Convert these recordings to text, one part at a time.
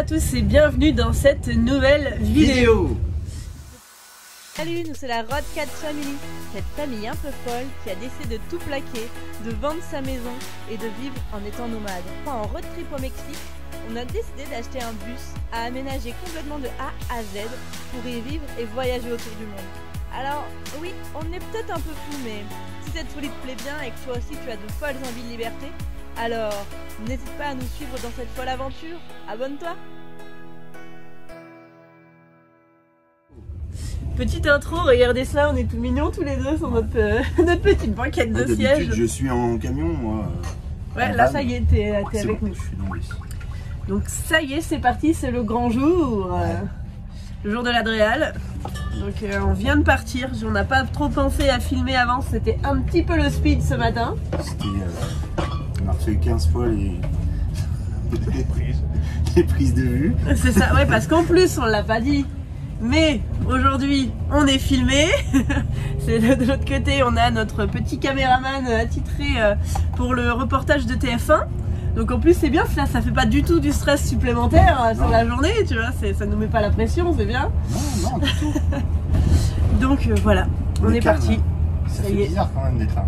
tous et bienvenue dans cette nouvelle vidéo. Salut, nous c'est la Road Cat Family, cette famille un peu folle qui a décidé de tout plaquer, de vendre sa maison et de vivre en étant nomade. En road trip au Mexique, on a décidé d'acheter un bus à aménager complètement de A à Z pour y vivre et voyager autour du monde. Alors oui, on est peut-être un peu fou, mais si cette folie te plaît bien et que toi aussi tu as de folles envies de liberté, alors n'hésite pas à nous suivre dans cette folle aventure. Abonne-toi. Petite intro, regardez ça, on est tout mignons tous les deux sur notre petite banquette de siège. D'habitude je suis en camion moi. Ouais, là ça y est, t'es avec bon, nous. je suis dans ici. Donc ça y est, c'est parti, c'est le grand jour. Le jour de l'Adréal. Donc on vient de partir, on n'a pas trop pensé à filmer avant, c'était un petit peu le speed ce matin. C'était on a refait 15 fois les prises de vue. C'est ça, ouais, parce qu'en plus on l'a pas dit. Mais aujourd'hui on est filmé. C'est de l'autre côté, on a notre petit caméraman attitré pour le reportage de TF1. Donc en plus c'est bien, ça fait pas du tout du stress supplémentaire sur la journée, tu vois, ça nous met pas la pression, c'est bien. Non, du tout. Donc voilà, on est parti. Ça fait bizarre quand même d'être là.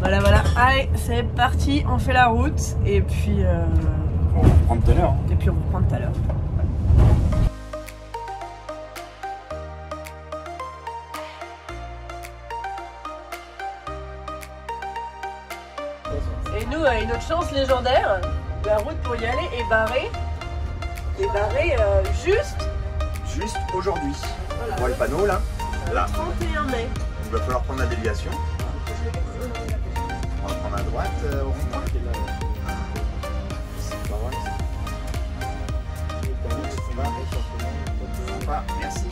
Voilà, allez, c'est parti, on fait la route et puis On va reprendre tout à l'heure. Et puis on reprend tout à l'heure. Et nous, une autre chance légendaire, la route pour y aller est barrée. Juste aujourd'hui. Voilà. On voit le panneau là. Là. 31 mai. Il va falloir prendre la déviation. On va prendre à droite au rond-point. C'est pas vrai. Sympa, merci.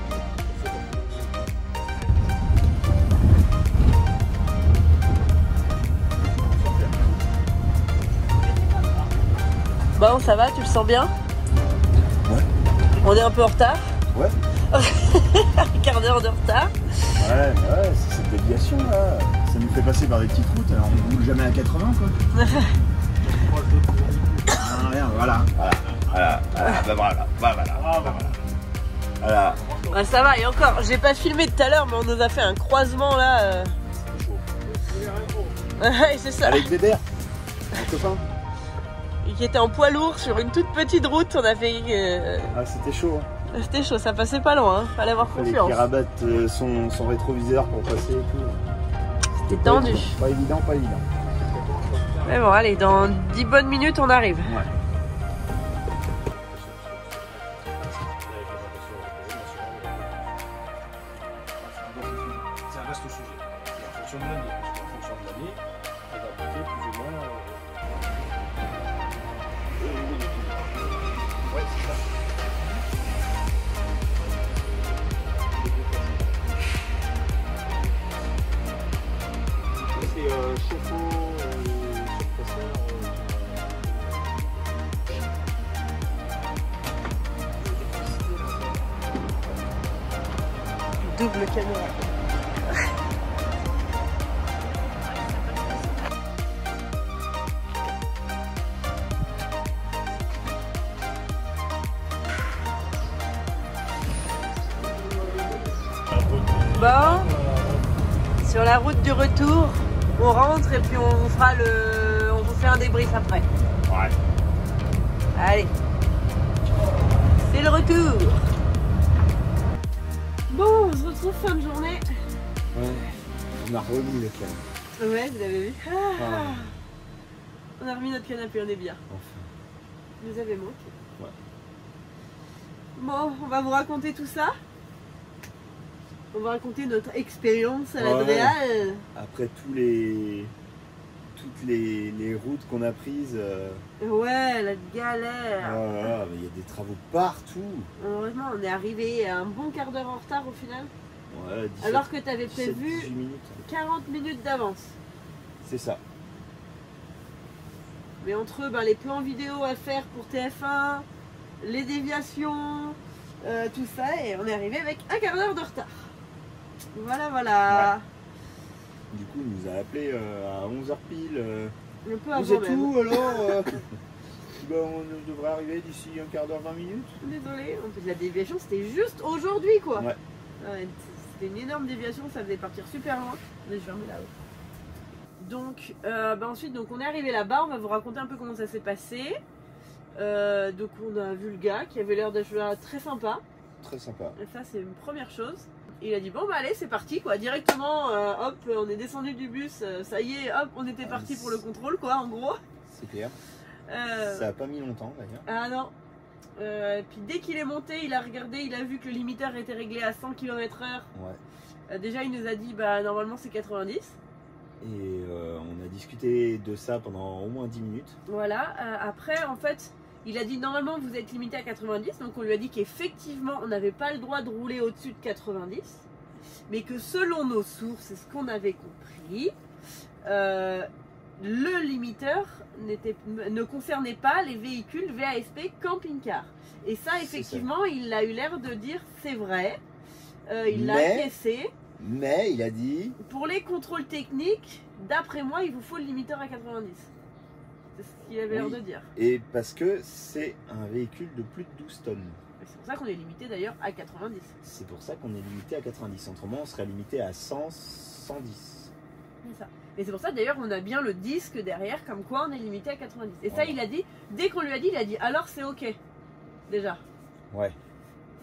Bon, ça va, tu le sens bien? Ouais. On est un peu en retard. Ouais. Un quart d'heure de retard. Ouais, c'est cette déviation là. Ça nous fait passer par des petites routes, alors on roule jamais à 80 quoi. Ah, rien, voilà. Voilà. Ah, ça va, et encore, j'ai pas filmé tout à l'heure, mais on nous a fait un croisement là. Ouais, c'est ça. Avec Bébert, mon copain. Qui était en poids lourd sur une toute petite route, on a fait. Ah, c'était chaud. Hein. C'était chaud, ça passait pas loin, hein. Fallait avoir Fallait confiance. qu'il rabatte son rétroviseur pour passer et tout. C'était tendu. Pas évident. Mais bon, allez, dans 10 bonnes minutes, on arrive. Ouais. C'est un vaste sujet. En fonction de l'année, parce qu'en fonction de l'année, elle va apporter plus ou moins. Ouais, c'est ça. C'est chauffe-eau, surpresseur. Double caméra. Bon, sur la route du retour, on rentre et puis on vous fait un débrief après. Ouais. Allez, c'est le retour. Bon, on se retrouve fin de journée. Ouais. On a remis le calme. Ouais, vous avez vu. Ah. On a remis notre canapé, on est bien. Enfin. Vous avez manqué. Ouais. Bon, on va vous raconter tout ça. On va raconter notre expérience à l'Adréal. Après toutes les routes qu'on a prises. Ouais, la galère. Il y a des travaux partout. Heureusement, on est arrivé à un bon quart d'heure en retard au final. Ouais, 17, Alors que tu avais 17, prévu 18 minutes. 40 minutes d'avance. C'est ça. Mais entre eux, les plans vidéo à faire pour TF1, les déviations, tout ça, et on est arrivé avec un quart d'heure de retard. Voilà. Ouais. Du coup, il nous a appelé à 11h pile. Un peu Vous avant êtes même. où alors bah, on devrait arriver d'ici un quart d'heure, 20 minutes. Désolé, en fait la déviation c'était juste aujourd'hui quoi. Ouais. Ouais, c'était une énorme déviation, ça faisait partir super loin. Mais je vais remettre là-haut. Donc ensuite donc on est arrivé là-bas, on va vous raconter un peu comment ça s'est passé. Donc on a vu le gars qui avait l'air d'être très sympa. Très sympa. Et ça c'est une première chose. Et il a dit bon bah allez c'est parti quoi, directement hop on est descendu du bus, ça y est hop on était parti pour le contrôle quoi en gros. C'est clair. Ça a pas mis longtemps d'ailleurs. Ah non. Puis dès qu'il est monté, il a regardé, il a vu que le limiteur était réglé à 100 km/h. Ouais. Déjà il nous a dit bah normalement c'est 90. Et on a discuté de ça pendant au moins 10 minutes. Voilà, après en fait il a dit normalement vous êtes limité à 90, donc on lui a dit qu'effectivement on n'avait pas le droit de rouler au-dessus de 90, mais que selon nos sources, c'est ce qu'on avait compris, le limiteur ne concernait pas les véhicules VASP camping-car. Et ça effectivement il a eu l'air de dire c'est vrai, il l'a acquiescé. Mais il a dit... Pour les contrôles techniques, d'après moi il vous faut le limiteur à 90. C'est ce qu'il avait l'air de dire. Et parce que c'est un véhicule de plus de 12 tonnes. C'est pour ça qu'on est limité d'ailleurs à 90. C'est pour ça qu'on est limité à 90. Autrement, on serait limité à 100, 110. C'est ça. Et c'est pour ça d'ailleurs on a bien le disque derrière, comme quoi on est limité à 90. Et voilà. ça il a dit, dès qu'on lui a dit, il a dit alors c'est ok. Déjà. Ouais.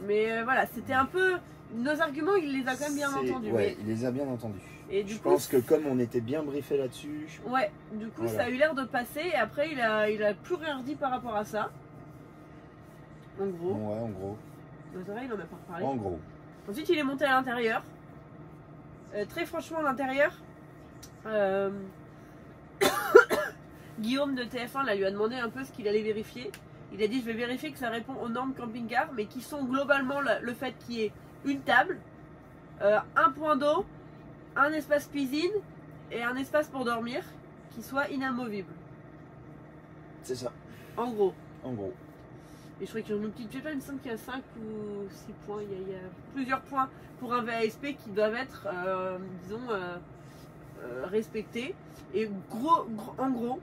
Mais voilà, c'était un peu... Nos arguments, il les a quand même bien entendus. Ouais, mais... il les a bien entendus. Et du je coup, pense que comme on était bien briefé là-dessus... Ouais, du coup voilà. ça a eu l'air de passer et après il a plus rien redit par rapport à ça. En gros. Ouais, en gros. C'est vrai, il en a pas reparlé. En gros. Ensuite il est monté à l'intérieur. Très franchement à l'intérieur, Guillaume de TF1 là, lui a demandé un peu ce qu'il allait vérifier. Il a dit je vais vérifier que ça répond aux normes camping-car, mais qui sont globalement le fait qu'il y ait une table, un point d'eau, un espace cuisine et un espace pour dormir qui soit inamovible. C'est ça. En gros. En gros. Et je crois qu'il y a une petite, je sais pas, il me semble qu'il y a 5 ou 6 points. Il y a plusieurs points pour un VASP qui doivent être, disons, respectés. Et en gros,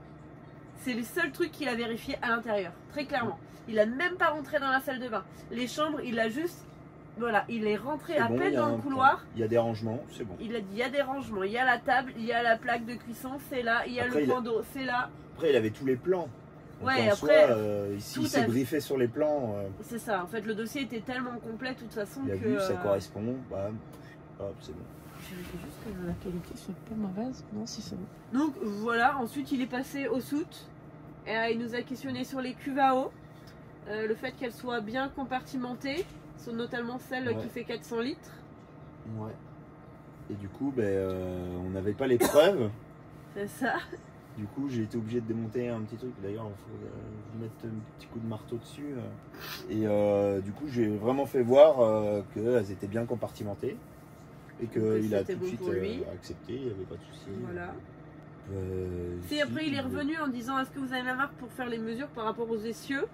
c'est le seul truc qu'il a vérifié à l'intérieur, très clairement. Il a même pas rentré dans la salle de bain. Les chambres, il a juste... Voilà, il est rentré à peine dans le couloir. Il y a des rangements, c'est bon. Il a dit il y a des rangements, il y a la table, il y a la plaque de cuisson, c'est là, il y a le point d'eau, c'est là. Après, il avait tous les plans. Donc ouais, en après, soi, ici, il s'est briefé sur les plans. C'est ça, en fait, le dossier était tellement complet de toute façon il a que... vu, ça correspond, bam, hop, c'est bon. Je vérifie juste que la qualité soit pas mauvaise. Non, si c'est bon. Donc voilà, ensuite il est passé au soute. Et il nous a questionné sur les cuves à eau. Le fait qu'elles soient bien compartimentées, notamment celle qui fait 400 litres. Ouais. Et du coup, on n'avait pas les preuves. C'est ça. Du coup, j'ai été obligé de démonter un petit truc. D'ailleurs, il faut vous mettre un petit coup de marteau dessus. Et du coup, j'ai vraiment fait voir qu'elles étaient bien compartimentées. Et qu'il a tout de suite accepté, il n'y avait pas de souci. Voilà. Après, il est revenu en disant est-ce que vous avez la marque pour faire les mesures par rapport aux essieux,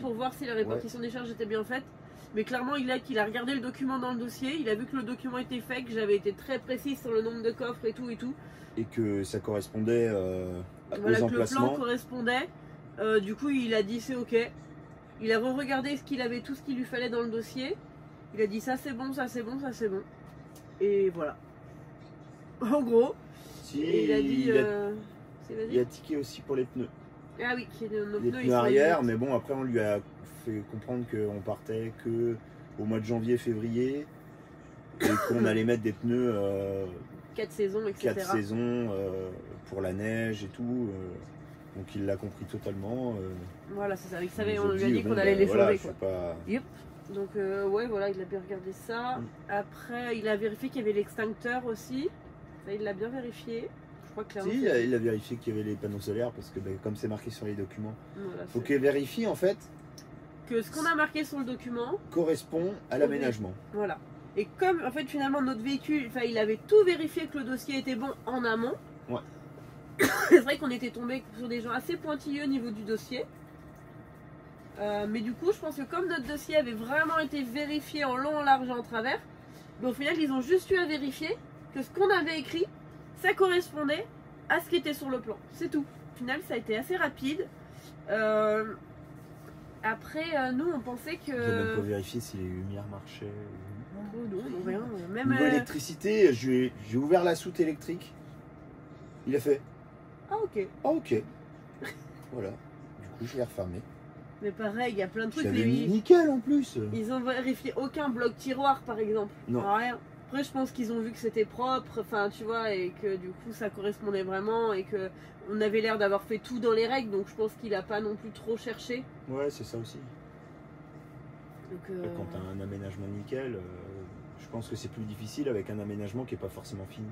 pour voir si la répartition des charges était bien faite. Mais clairement, il a regardé le document dans le dossier, il a vu que le document était fait, que j'avais été très précis sur le nombre de coffres et tout. Et que ça correspondait voilà, aux que emplacements. le plan correspondait. Du coup, il a dit c'est ok. Il a re-regardé tout ce qu'il lui fallait dans le dossier. Il a dit ça c'est bon, ça c'est bon, ça c'est bon. Et voilà. En gros. Si, et il a dit. Il a tiqué aussi pour les pneus. Ah oui, les pneus arrière, mais bon, après on lui a fait comprendre qu'on partait que au mois de janvier, février, et qu'on allait mettre des pneus 4 saisons, etc. 4 saisons pour la neige et tout. Donc il l'a compris totalement. Voilà, c'est ça. Il savait, on lui a dit qu'on allait les changer. Quoi. Pas... Yep. Donc ouais, voilà, il a bien regardé ça. Après, il a vérifié qu'il y avait l'extincteur aussi. Ça, il l'a bien vérifié. Je crois clairement. Si, il a vérifié qu'il y avait les panneaux solaires parce que comme c'est marqué sur les documents, voilà, faut qu'il vérifie en fait que ce qu'on a marqué sur le document correspond à l'aménagement. Voilà. Et comme en fait finalement notre véhicule, il avait tout vérifié que le dossier était bon en amont. Ouais. C'est vrai qu'on était tombé sur des gens assez pointilleux au niveau du dossier. Mais du coup, je pense que comme notre dossier avait vraiment été vérifié en long, en large et en travers, au final, ils ont juste eu à vérifier que ce qu'on avait écrit, ça correspondait à ce qui était sur le plan. C'est tout. Au final, ça a été assez rapide. Après, nous, on pensait J'ai même pas que... vérifié si les lumières marchaient. Oh, non, non, rien. Même... Niveau électricité, j'ai ouvert la soute électrique. Il a fait Ah, ok. ah ok. Voilà. Du coup, je l'ai refermé. Mais pareil, il y a plein de trucs. J'avais mis nickel en plus. Ils ont vérifié aucun bloc tiroir, par exemple. Non. Rien. Après, je pense qu'ils ont vu que c'était propre, enfin, tu vois, et que du coup, ça correspondait vraiment, et que on avait l'air d'avoir fait tout dans les règles, donc je pense qu'il a pas non plus trop cherché. Ouais, c'est ça aussi. Donc, Quand tu as un aménagement nickel, je pense que c'est plus difficile avec un aménagement qui est pas forcément fini.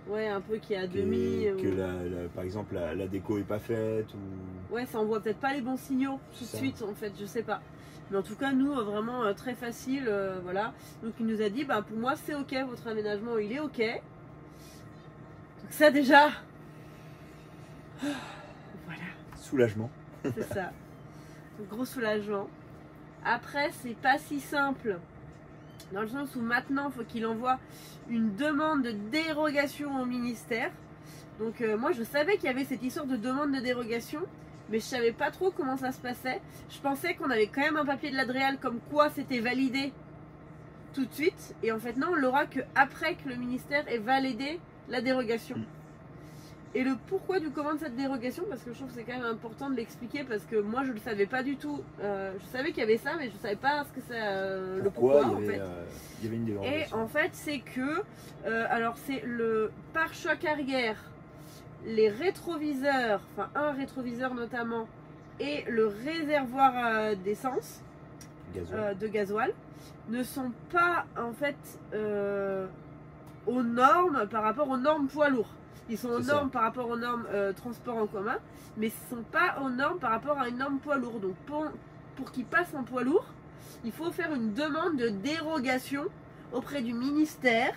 ouais, un peu qui est à Que, demi. que par exemple, la déco est pas faite. Ou... Ouais, ça envoie peut-être pas les bons signaux tout de Ça. suite, en fait, je sais pas. Mais en tout cas, nous, vraiment très facile, voilà. Donc il nous a dit, bah pour moi c'est ok, votre aménagement il est ok. Donc ça déjà, voilà, Soulagement. c'est ça. Donc, gros soulagement. Après, c'est pas si simple, dans le sens où maintenant, il faut qu'il envoie une demande de dérogation au ministère. Donc moi, je savais qu'il y avait cette histoire de demande de dérogation, mais je savais pas trop comment ça se passait. Je pensais qu'on avait quand même un papier de l'Adréal comme quoi c'était validé tout de suite. Et en fait non, on l'aura que après que le ministère ait validé la dérogation. Et le pourquoi du comment de cette dérogation, parce que je trouve que c'est quand même important de l'expliquer, parce que moi je le savais pas du tout. Je savais qu'il y avait ça, mais je savais pas ce que c'est le pourquoi en fait. Il y avait une Et dérogation. en fait c'est que, alors c'est le pare-choc arrière, les rétroviseurs, enfin un rétroviseur notamment, et le réservoir d'essence, Gasoil. de gasoil, ne sont pas en fait aux normes par rapport aux normes poids lourds. Ils sont aux C'est ça. normes par rapport aux normes transport en commun, mais ils ne sont pas aux normes par rapport à une norme poids lourd. Donc pour qu'ils passent en poids lourd, il faut faire une demande de dérogation auprès du ministère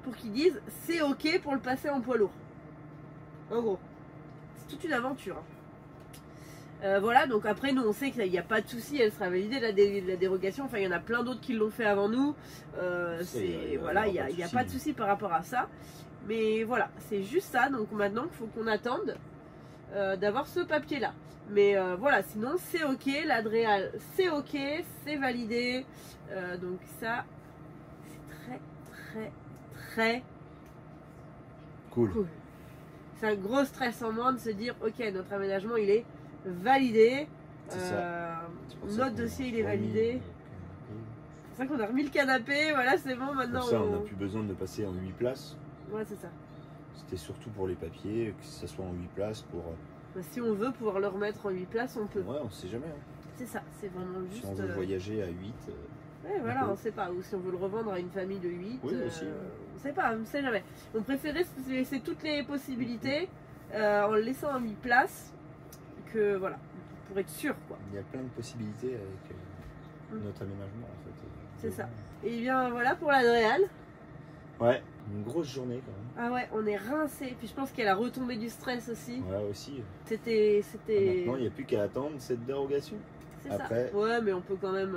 pour qu'ils disent c'est ok pour le passer en poids lourd. En gros, c'est toute une aventure. Voilà, donc après nous on sait qu'il n'y a pas de souci, elle sera validée la dérogation. Enfin, il y en a plein d'autres qui l'ont fait avant nous. Voilà, il n'y a pas de souci par rapport à ça. Mais voilà, c'est juste ça. Donc maintenant, il faut qu'on attende d'avoir ce papier-là. Mais voilà, sinon c'est ok, l'Adréal c'est ok, c'est validé. Donc ça, c'est très Cool. C'est un gros stress en moins de se dire ok, notre aménagement il est validé, C'est ça. C'est pour ça notre qu'on dossier a il est remis validé. le C'est pour ça qu'on a remis le canapé, voilà c'est bon maintenant. Comme ça, on n'a plus besoin de passer en 8 places. Ouais, c'est ça. C'était surtout pour les papiers, que ça soit en 8 places pour... Bah, si on veut pouvoir le remettre en 8 places, on peut. Ouais, on sait jamais. Hein. C'est ça, c'est vraiment juste. Si on veut voyager à 8... Ouais, voilà, peut. on sait pas. Ou si on veut le revendre à une famille de 8. Oui, aussi. On sait pas, on sait jamais. On préférait se laisser toutes les possibilités en le laissant en 8 places, que voilà, pour être sûr quoi. Il y a plein de possibilités avec notre aménagement en fait. C'est ça. Et bien voilà pour l'Adréal. Ouais, une grosse journée quand même. Ah ouais, on est rincé. Puis je pense qu'elle a retombé du stress aussi. Ouais, aussi. C'était. Maintenant, il n'y a plus qu'à attendre cette dérogation. C'est ça. Après- Ouais, mais on peut quand même.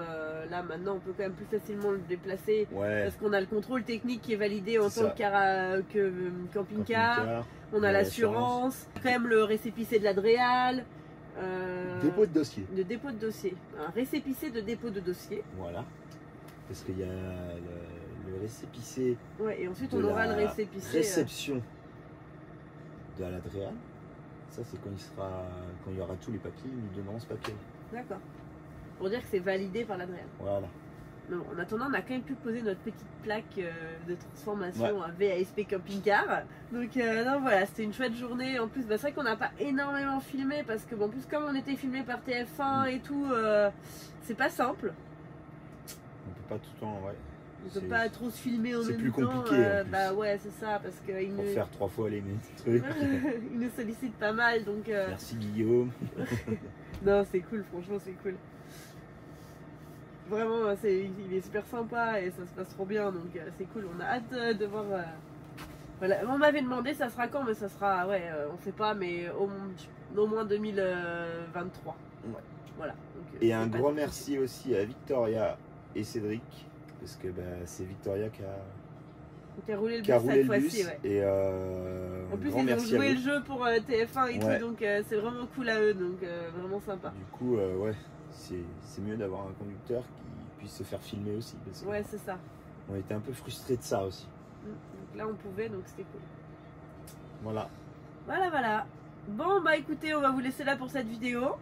Là maintenant, on peut quand même plus facilement le déplacer. Ouais. Parce qu'on a le contrôle technique qui est validé en C'est tant ça. que camping-car. Camping-car, On a l'assurance. l'assurance. Quand même le récépissé de l'Adréal. Dépôt de dossier. De dépôt de dossier. Un récépissé de dépôt de dossier. Voilà. Parce qu'il y a le récépissé Ouais, et ensuite de on aura la le récépissé. réception de l'Adréal. Ça, c'est quand il y aura tous les papiers, ils nous donneront ce papier. D'accord. Pour dire que c'est validé par l'Adréal. Voilà. Non, en attendant, on a quand même pu poser notre petite plaque de transformation Ouais. à VASP Camping Car. Donc, non, voilà, c'était une chouette journée. En plus, bah, c'est vrai qu'on n'a pas énormément filmé parce que, bon, en plus, comme on était filmé par TF1 et tout, c'est pas simple. On peut pas tout le temps, ouais. On peut C'est- pas trop se filmer en c'est même plus temps. compliqué, en plus. Bah, ouais, c'est ça, parce qu'il Pour nous... faire 3 fois les mêmes trucs. il nous sollicite pas mal. Donc, Merci Guillaume. non, c'est cool, franchement, c'est cool. Vraiment, il est super sympa et ça se passe trop bien, donc c'est cool. On a hâte de voir. Voilà. On m'avait demandé ça sera quand, mais ça sera, ouais, on sait pas, mais au moins 2023. Ouais. Voilà. Donc, Et c'est un pas grand de souci. merci aussi à Victoria et Cédric, parce que bah, c'est Victoria Qui a roulé le qui a bus roulé cette le bus. fois-ci, ouais. Et En plus, grand ils ont merci à joué eux. le jeu pour TF1 et Ouais. tout, donc c'est vraiment cool à eux, donc vraiment sympa. Du coup, ouais, c'est mieux d'avoir un conducteur qui puisse se faire filmer aussi. Parce que Ouais, c'est ça. on était un peu frustrés de ça aussi. Donc là, on pouvait, donc c'était cool. Voilà. Voilà, voilà. Bon, bah écoutez, on va vous laisser là pour cette vidéo.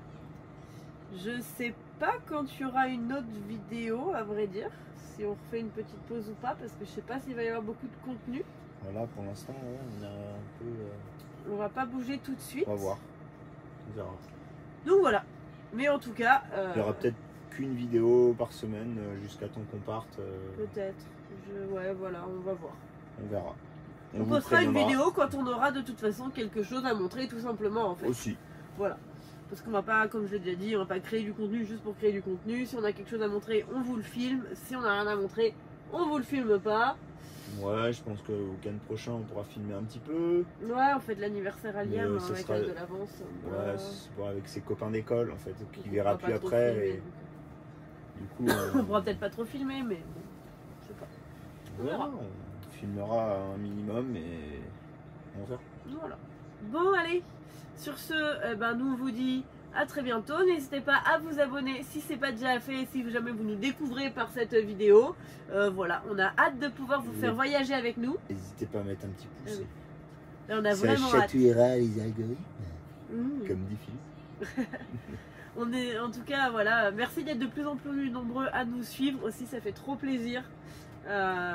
Je sais pas quand il y aura une autre vidéo, à vrai dire. Si on refait une petite pause ou pas, parce que je sais pas s'il va y avoir beaucoup de contenu. Voilà, pour l'instant, ouais, on a un peu. On va pas bouger tout de suite. On va voir. On verra. Donc voilà. Mais en tout cas. Il y aura peut-être qu'une vidéo par semaine jusqu'à temps qu'on parte. Peut-être. Ouais, voilà, on va voir. On verra. On vous postera une préviendra vidéo quand on aura de toute façon quelque chose à montrer, tout simplement en fait. aussi. Voilà. Parce qu'on va pas, comme je l'ai déjà dit, on va pas créer du contenu juste pour créer du contenu. Si on a quelque chose à montrer, on vous le filme. Si on a rien à montrer, on vous le filme pas. Ouais, je pense que le week-end prochain, on pourra filmer un petit peu. Ouais, on fait de l'anniversaire à Liam Mais ce avec sera- de l'avance. Ouais, c'est pour avec ses copains d'école en fait, on qui verra pourra plus pas trop après. filmer, Et du coup, on pourra peut-être pas trop filmer, mais bon, je sais pas. on verra. On filmera un minimum et on verra. Voilà. Bon, allez. Sur ce, nous on vous dit à très bientôt. N'hésitez pas à vous abonner si c'est pas déjà fait, si jamais vous nous découvrez par cette vidéo. Voilà, on a hâte de pouvoir vous faire voyager avec nous. N'hésitez pas à mettre un petit pouce. Ah oui. Là, on a Ça vraiment hâte. chatouillera les algorithmes, Mmh. comme dit Philippe. On est, en tout cas, voilà, merci d'être de plus en plus nombreux à nous suivre aussi, ça fait trop plaisir.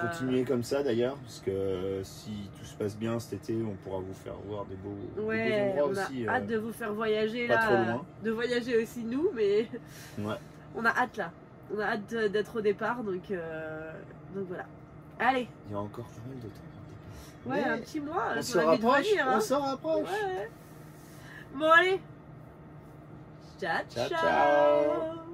Continuez comme ça d'ailleurs, parce que si tout se passe bien cet été, on pourra vous faire voir des beaux Ouais, on endroits a aussi. hâte de vous faire voyager pas là, trop loin. de voyager aussi nous, mais Ouais. on a hâte là. On a hâte d'être au départ, donc voilà. Allez, Il y a encore pas mal de temps. ouais, Mais un petit mois, on ça se va vite rapproche, venir, hein. on se rapproche. Ouais. Bon allez. Ciao, Ciao, ciao. ciao.